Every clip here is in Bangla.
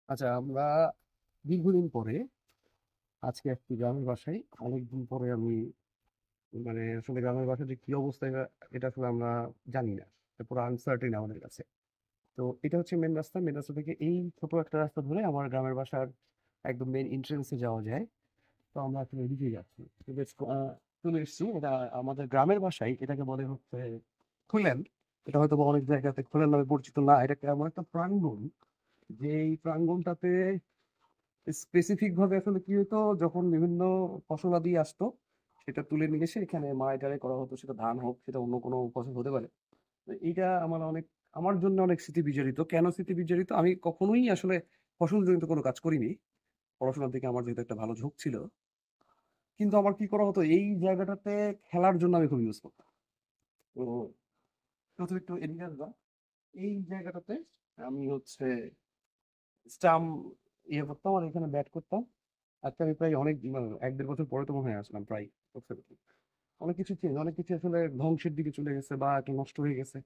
আচ্ছা, আমরা দীর্ঘদিন পরে আজকে একটি গ্রামের বাসায় অনেকদিন পরে আমি আসলে গ্রামের বাসায় যে কি অবস্থা এটা আসলে আমরা জানি না। এটা পুরো আনসার্টেন আমাদের কাছে। তো এটা হচ্ছে মেন রাস্তা। মেন রাস্তা থেকে এই ছোট একটা রাস্তা ধরে আমার গ্রামের বাসার একদম মেন এন্ট্রেন্সে যাওয়া যায়। তো আমরা আসলে এদিকে যাচ্ছি। তো বেশ চলে এসেছি। এটা আমাদের গ্রামের বাসায় এটাকে বলে হচ্ছে খুলেন। এটা হয়তো বা অনেক জায়গাতে খুলেন নামে পরিচিত না। এটাকে এমন একটা প্রাঙ্গণ, যে এই প্রাঙ্গণটাতে স্পেসিফিক ভাবে আসলে কি হতো, যখন বিভিন্ন ফসলাদি আসতো সেটা তুলে নিয়ে এসে এখানে মাড়াই করা হতো। সেটা ধান হোক, সেটা অন্য কোনো ফসল হতে পারে। তো এইটা আমার জন্য অনেক স্মৃতি বিজড়িত। কেন স্মৃতি বিজড়িত? আমি কখনোই আসলে ফসল জনিত কোনো কাজ করিনি। পড়াশোনার দিকে আমার যেহেতু একটা ভালো ঝোঁক ছিল, কিন্তু আমার কি করা হতো, এই জায়গাটাতে খেলার জন্য আমি খুব ইউজ করতাম। তো প্রথমে একটু এদিকে আসবা। এই জায়গাটাতে আমি হচ্ছে স্টাম্প করতাম আর এখানে ব্যাট করতাম। আজকে আমি প্রায় অনেক ১-১.৫ বছর পরে তো মনে হয় আসলাম প্রায়। অনেক কিছু চেঞ্জ, অনেক কিছু আসলে ধ্বংসের দিকে চলে গেছে বা একটা নষ্ট হয়ে গেছে।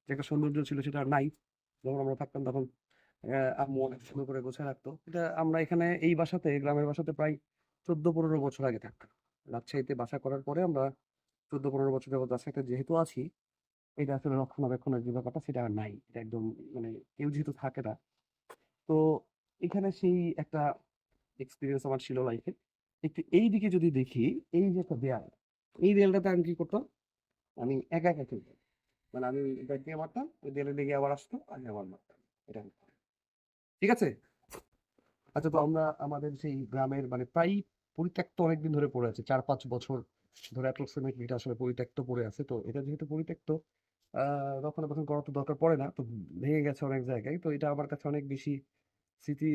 যে একটা সৌন্দর্য ছিল সেটা আর নাই। যখন আমরা থাকতাম তখন আম্মু অনেক সুন্দর করে গোছায় রাখতো। এটা আমরা এখানে এই বাসাতে, গ্রামের বাসাতে প্রায় ১৪-১৫ বছর আগে থাকতাম। রাজশাহীতে বাসা করার পরে আমরা ১৪-১৫ বছর যাবত রাজশাহীতে যেহেতু আছি, এটা আসলে রক্ষণাবেক্ষণের যে ব্যাপারটা সেটা আর নাই। এটা একদম মানে কেউ যেহেতু থাকে না, তো এখানে সেই একটা এক্সপিরিয়েন্স আমার ছিল লাইফে। একটু এইদিকে যদি দেখি, এই যে একটা দেয়াল, এই দেয়ালটাতে আমি কি করতাম, আমি একা একা খেলতাম। আমি ব্যাট দিয়ে মারতাম, ওই দেয়ালে লেগে আবার আসতো, আমি আবার মারতাম। এটা আমি করতাম। ঠিক আছে। আচ্ছা, তো আমরা আমাদের সেই গ্রামের প্রায় পরিত্যক্ত অনেকদিন ধরে পড়ে আছে, ৪-৫ বছর ধরে অ্যাপ্রক্সিমেটলি এটা আসলে পরিত্যক্ত পড়ে আছে। তো এটা যেহেতু পরিত্যক্ত, রক্ষণাবেক্ষণ করার তো দরকার পড়ে না। তো ভেঙে গেছে অনেক জায়গায়। তো এটা আমার কাছে অনেক বেশি স্মৃতি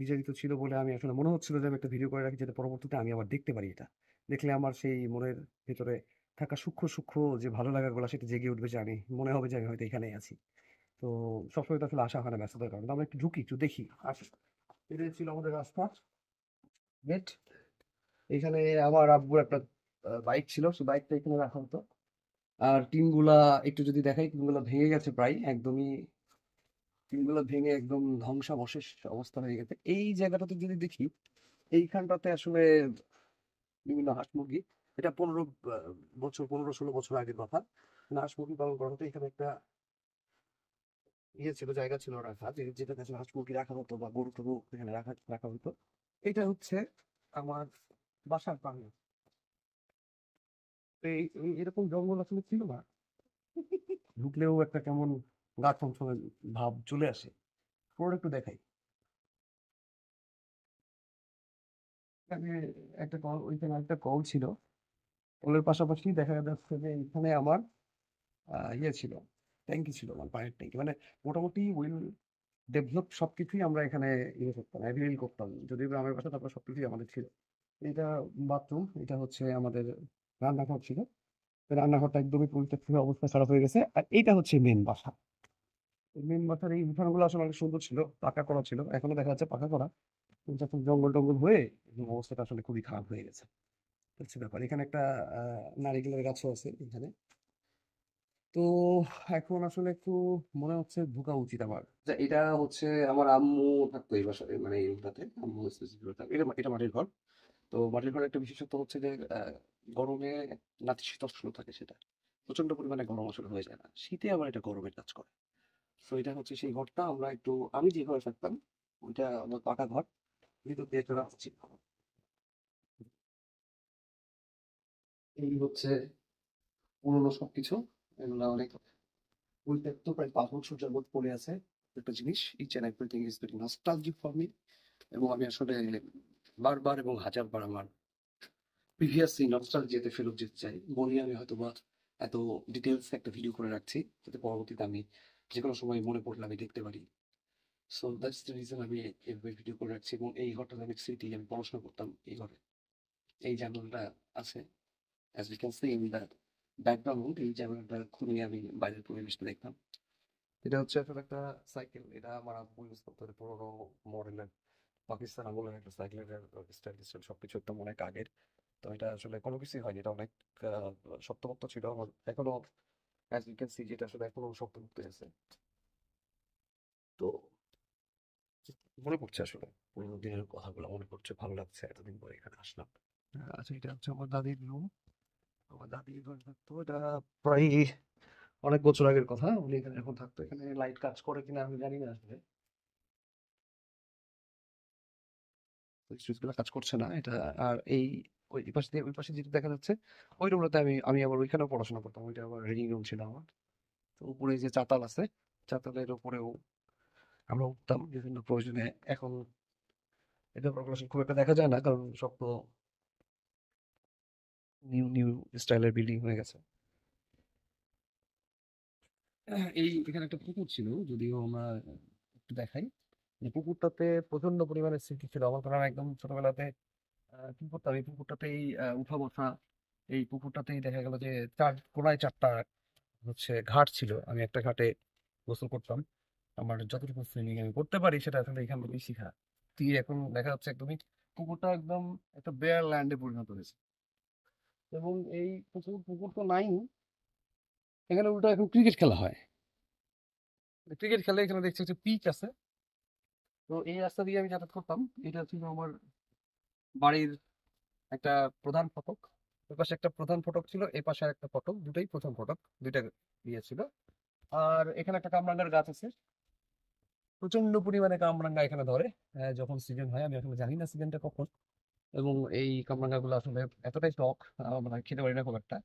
বিজড়িত ছিল বলে আমি আসলে মনে হচ্ছিল যে আমি একটা ভিডিও করে রাখি, যাতে পরবর্তীতে আমি আবার দেখতে পারি এটা। দেখলে আমার সেই মনের ভেতরে থাকা সূক্ষ্ম, সূক্ষ্ম যে ভালো লাগাগুলা সেটা জেগে উঠবে, যে আমি মনে হবে যে আমি হয়তো এখানেই আছি। তো সবসময় তো আসলে আসা হয় না ব্যস্ততার কারণে। তো আমরা একটু ঢুকি, একটু দেখি। আসি। এটাই ছিল আমাদের রাস্তা, গেট। এখানে আমার আব্বুর একটা বাইক ছিল, সেই বাইকটা এখানে রাখা হতো। আর টিনগুলা একটু যদি দেখাই, টিনগুলা ভেঙে গেছে প্রায় একদমই। টিনগুলো ভেঙে একদম ধ্বংসাবশেষ অবস্থা হয়ে গেছে। এই জায়গাটাতে যদি দেখি, এইখানটাতে আসলে বিভিন্ন হাঁস মুরগি, এটা ১৫ বছর, ১৫-১৬ বছর আগের কথা। হাঁস মুরগি পালন করা হতো। এখানে একটা ছিল, জায়গা ছিল রাখা, যেটাতে আসলে হাঁস মুরগি রাখা হতো বা গরু টরু এখানে রাখা রাখা হতো। এটা হচ্ছে আমার বাসার প্রাঙ্গণ। তো এরকম জঙ্গল আসলে ছিল না। ঢুকলেও একটা কেমন গা ছমছমে ভাব চলে আসে। পুরোটা একটু দেখাই। এখানে ওইখানে একটা কল ছিল। কলের পাশাপাশি দেখা যাচ্ছে যে এখানে আমার ছিল, ট্যাঙ্কি ছিল, আমার পানির ট্যাঙ্কি। মোটামুটি ওয়েল ডেভেলপ সবকিছুই আমরা এখানে করতাম, অ্যাভেইল করতাম। যদিও গ্রামের বাসা, তারপর সবকিছুই আমাদের ছিল। এটা বাথরুম, এটা হচ্ছে আমাদের রান্নাঘর ছিল। তো রান্নাঘরটা একদমই পরিত্যক্ত হয়ে অবস্থা খারাপ হয়ে গেছে। আর এইটা হচ্ছে মেন বাসা। মেন বাসার এই উঠানগুলো আসলে অনেক সুন্দর ছিল, পাকা করা ছিল, এখনো দেখা যাচ্ছে পাকা করা। কিন্তু এখন জঙ্গল টঙ্গল হয়ে একদম অবস্থাটা আসলে খুবই খারাপ হয়ে গেছে। হচ্ছে ব্যাপার। এখানে একটা নারিকেলের গাছও আছে এখানে। তো এখন আসলে একটু মনে হচ্ছে ঢোকা উচিত আমার। এটা হচ্ছে আমার আম্মু থাকতো এই বাসায়, এই রুমটাতে আম্মু স্পেসিফিক থাকতো। এটা এটা মাটির ঘর। তো মাটির ঘরের একটা বিশেষত্ব হচ্ছে যে গরমে নাতিশীতোষ্ণ থাকে সেটা। প্রচন্ড পরিমাণে গরম আসলে হয়ে যায় না। শীতে আবার এটা গরমের কাজ করে। তো এটা হচ্ছে সেই ঘরটা। আমি যে ঘরে থাকতাম, ওইটা আমার পাকা ঘর। ভিতর দিয়ে একটা রাস্তা ছিল। এই হচ্ছে পুরোনো সবকিছু। এগুলো অনেক পরিত্যক্ত, প্রায় ৫ বছর যাবত পড়ে আছে। একটা জিনিস, each and everything is very nostalgic for me. এবং আমি আসলে বারবার এবং হাজারবার আমার প্রিভিয়াস এই নস্টালজিয়াতে ফেরত যেতে চাই। বলি আমি হয়তো বা এত ডিটেলস একটা ভিডিও করে রাখছি, যাতে পরবর্তীতে আমি যে কোনো সময় মনে পড়লে আমি দেখতে পারি। সো দ্যাটস দ্য রিজন আমি এইভাবে ভিডিও করে রাখছি। এবং এই ঘরটাতে অনেক স্মৃতি, আমি পড়াশোনা করতাম এই ঘরে। এই জানালাটা আছে, as you can see in the background. এই জানালাটা খুলে আমি বাইরের পরিবেশটা দেখতাম। এটা হচ্ছে আসলে একটা সাইকেল। এটা আমার আব্বু ইউজ করতো, পুরোনো মডেলের পাকিস্তান আমলের একটা সাইকেলের স্টাইল স্টাইল সবকিছু একদম অনেক আগের। তো এটা আসলে কোনো কিছুই হয়নি, এটা অনেক শক্তপোক্ত ছিল। আমার এখনো অ্যাজ ইউ ক্যান সি যেটা আসলে এখনো শক্তপোক্ত আছে। তো মনে পড়ছে আসলে পুরোনো দিনের কথাগুলো মনে পড়ছে, ভালো লাগছে এতদিন পরে এখানে আসলাম। আচ্ছা, এটা হচ্ছে আমার দাদির রুম। আমার দাদি এখানে থাকতো, এটা প্রায় অনেক বছর আগের কথা। উনি এখানে এখন থাকতো। এখানে লাইট কাজ করে কিনা আমি জানি না আসলে, সুইচগুলো কাজ করছে না এটা। আর এই ওই পাশে দিয়ে ওই পাশে যেটা দেখা যাচ্ছে ওই রুমটাতে আমি আমি আবার ওইখানেও পড়াশোনা করতাম। ওইটা আবার রিডিং রুম ছিল আমার। তো উপরে যে চাতাল আছে, চাতালের উপরেও আমরা উঠতাম বিভিন্ন প্রয়োজনে। এখন এটা প্রকাশন খুব একটা দেখা যায় না, কারণ সব তো নিউ নিউ স্টাইলের বিল্ডিং হয়ে গেছে। এই এখানে একটা পুকুর ছিল, যদিও আমরা একটু দেখাই। এই পুকুরটাতে প্রচন্ড পরিমাণে স্মৃতি ছিল আমার, কারণ একদম ছোটবেলাতে কি করতাম এই পুকুরটাতেই উঠা বসা। এই পুকুরটাতেই দেখা গেল যে চার কোনায় চারটা হচ্ছে ঘাট ছিল, আমি একটা ঘাটে গোসল করতাম। আমার যতটুকু সুইমিং আমি করতে পারি সেটা আসলে এখান থেকেই শিখা। তুই এখন দেখা যাচ্ছে একদমই পুকুরটা একদম একটা বেয়ার ল্যান্ডে পরিণত হয়েছে। এবং এই পুকুর পুকুর তো নাই, এখানে উল্টো এখন ক্রিকেট খেলা হয়। ক্রিকেট খেলে এখানে দেখছি একটা পিচ আছে। তো এই রাস্তা দিয়ে আমি যাতায়াত করতাম। এটা ছিল আমার বাড়ির একটা প্রধান ফটক। ওই পাশে একটা প্রধান ফটক ছিল, এ পাশে একটা ফটক, দুটাই প্রধান ফটক, দুইটা ইয়ে ছিল। আর এখানে একটা কামরাঙ্গার গাছ আছে, প্রচন্ড পরিমাণে কামরাঙ্গা এখানে ধরে যখন সিজন হয়। আমি আসলে জানি না সিজনটা কখন। এবং এই কামরাঙ্গা গুলো আসলে এতটাই টক, মানে খেতে পারি না খুব একটা।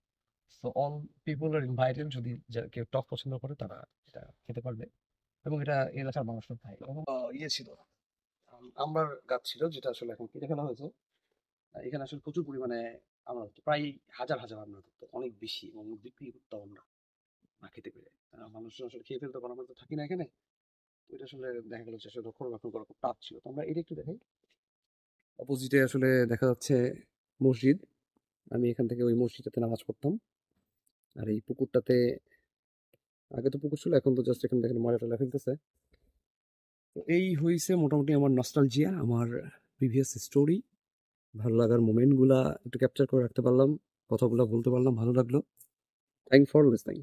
So all people are invited, যদি কেউ টক পছন্দ করে তারা এটা খেতে পারবে। এবং এটা এলাকার মানুষজন খায়। এবং ইয়ে ছিল, আমড়ার গাছ ছিল, যেটা আসলে এখন কেটে ফেলা হয়েছে। এখানে আসলে প্রচুর পরিমাণে আমরা হতো, প্রায় হাজার হাজার আমরা ধরতো, অনেক বেশি, এবং বিক্রি করতাম আমরা না খেতে পেরে। মানুষজন আসলে খেয়ে ফেলতো, কারণ আমরা তো থাকি না এখানে। তো এটা আসলে দেখা গেল যে আসলে রক্ষণাবেক্ষণ করা খুব টাফ ছিল। তো আমরা এটা একটু দেখাই। অপোজিটে আসলে দেখা যাচ্ছে মসজিদ। আমি এখান থেকে ওই মসজিদটাতে নামাজ পড়তাম। আর এই পুকুরটাতে, আগে তো পুকুর ছিল, এখন তো জাস্ট এখানে দেখেন ময়লা টয়লা ফেলতেছে। তো এই হয়েছে মোটামুটি আমার নস্টালজিয়া, আমার প্রিভিয়াস স্টোরি। ভালো লাগার মোমেন্ট গুলা একটু ক্যাপচার করে রাখতে পারলাম, কথাগুলো বলতে পারলাম, ভালো লাগলো। Thank for listening.